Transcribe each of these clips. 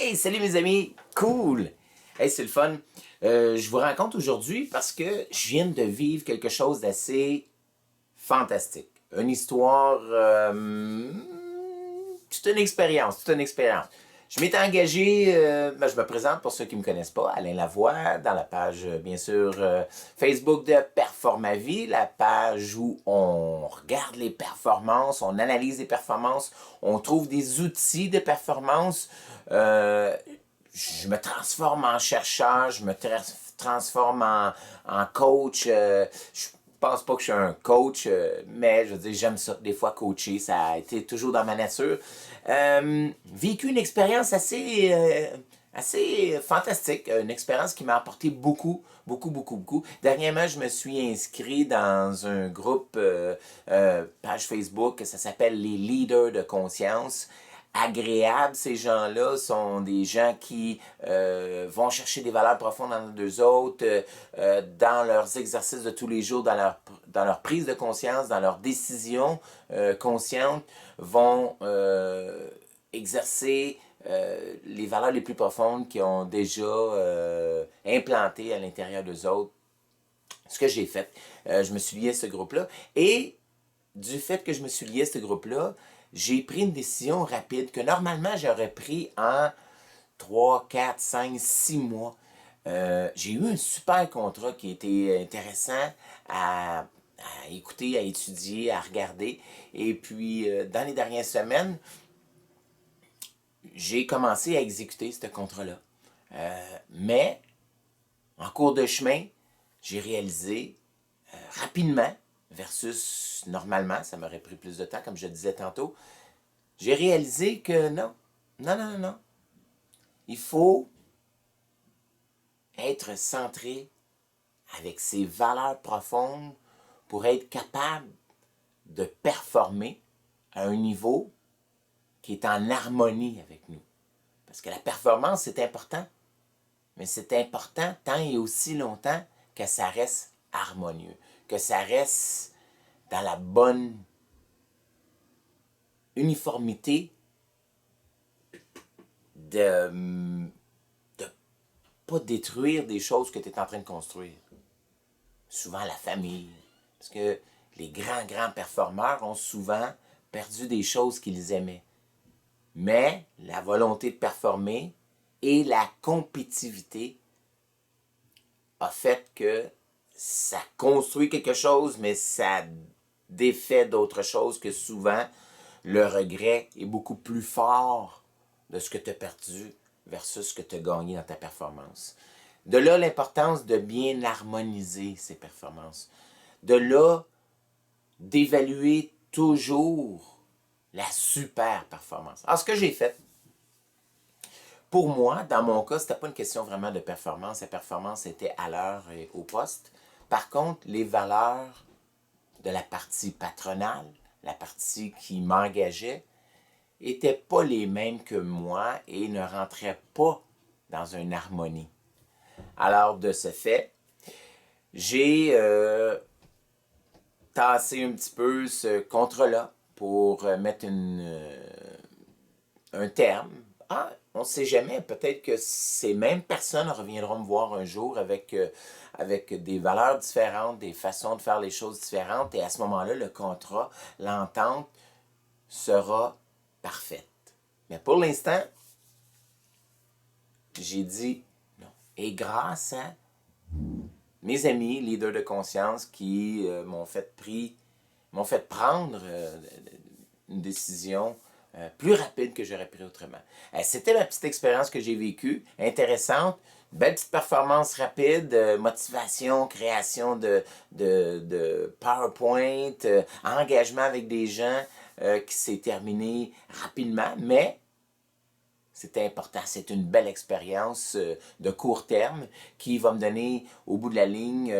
Hey, salut mes amis! Cool! Hey, c'est le fun. Je vous rencontre aujourd'hui parce que je viens de vivre quelque chose d'assez fantastique. Une histoire, toute une expérience, toute une expérience. Je m'étais engagé, je me présente pour ceux qui ne me connaissent pas, Alain Lavoie, dans la page, bien sûr, Facebook de Performavie, la page où on regarde les performances, on analyse les performances, on trouve des outils de performance. Je me transforme en chercheur, je me transforme en coach. Je pense pas que je suis un coach, mais je veux dire, j'aime ça, des fois coacher, ça a été toujours dans ma nature. Vécu une expérience assez fantastique, une expérience qui m'a apporté beaucoup. Dernièrement, je me suis inscrit dans un groupe, page Facebook, ça s'appelle les leaders de conscience. Agréables, ces gens-là sont des gens qui vont chercher des valeurs profondes dans d'eux autres, dans leurs exercices de tous les jours, dans leur prise de conscience, dans leurs décisions conscientes, vont exercer les valeurs les plus profondes qu'ils ont déjà implantées à l'intérieur d'eux autres. Ce que j'ai fait, je me suis lié à ce groupe-là et du fait que je me suis lié à ce groupe-là, j'ai pris une décision rapide que normalement j'aurais pris en 3, 4, 5, 6 mois. J'ai eu un super contrat qui était intéressant à écouter, à étudier, à regarder. Et puis, dans les dernières semaines, j'ai commencé à exécuter ce contrat-là. Mais, en cours de chemin, j'ai réalisé rapidement, versus normalement, ça m'aurait pris plus de temps, comme je le disais tantôt, j'ai réalisé que non. Il faut être centré avec ses valeurs profondes pour être capable de performer à un niveau qui est en harmonie avec nous. Parce que la performance, c'est important, mais c'est important tant et aussi longtemps que ça reste harmonieux, que ça reste dans la bonne uniformité de pas détruire des choses que tu es en train de construire. Souvent la famille. Parce que les grands performeurs ont souvent perdu des choses qu'ils aimaient. Mais la volonté de performer et la compétitivité a fait que ça construit quelque chose, mais ça défait d'autres choses que souvent le regret est beaucoup plus fort de ce que tu as perdu versus ce que tu as gagné dans ta performance. De là l'importance de bien harmoniser ces performances. De là d'évaluer toujours la super performance. Alors ce que j'ai fait, pour moi, dans mon cas, c'était pas une question vraiment de performance. La performance était à l'heure et au poste. Par contre, les valeurs de la partie patronale, la partie qui m'engageait, n'étaient pas les mêmes que moi et ne rentraient pas dans une harmonie. Alors, de ce fait, j'ai tassé un petit peu ce contrat-là pour mettre un terme. Ah, on ne sait jamais, peut-être que ces mêmes personnes reviendront me voir un jour avec des valeurs différentes, des façons de faire les choses différentes, et à ce moment-là, le contrat, l'entente sera parfaite. Mais pour l'instant, j'ai dit non. Et grâce à mes amis, leaders de conscience, qui m'ont fait prendre une décision plus rapide que j'aurais pris autrement. C'était ma petite expérience que j'ai vécue, intéressante, belle petite performance rapide, motivation, création de PowerPoint, engagement avec des gens qui s'est terminé rapidement, mais c'est important, c'est une belle expérience de court terme qui va me donner au bout de la ligne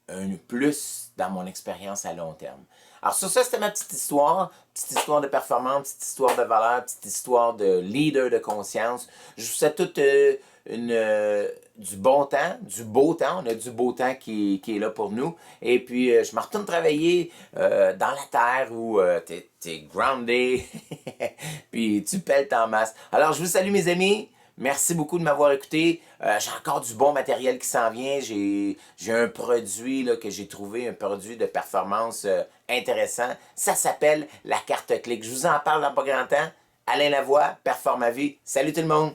un plus dans mon expérience à long terme. Alors ça c'était ma petite histoire de performance, petite histoire de valeur, petite histoire de leader de conscience. Je vous souhaite tout du bon temps, du beau temps. On a du beau temps qui est là pour nous. Et puis, je me retourne travailler dans la terre où t'es groundé, puis tu pèles en masse. Alors, je vous salue mes amis. Merci beaucoup de m'avoir écouté. J'ai encore du bon matériel qui s'en vient. J'ai un produit là, que j'ai trouvé, un produit de performance intéressant. Ça s'appelle la carte clic. Je vous en parle dans pas grand temps. Alain Lavoie, Performavie. Salut tout le monde!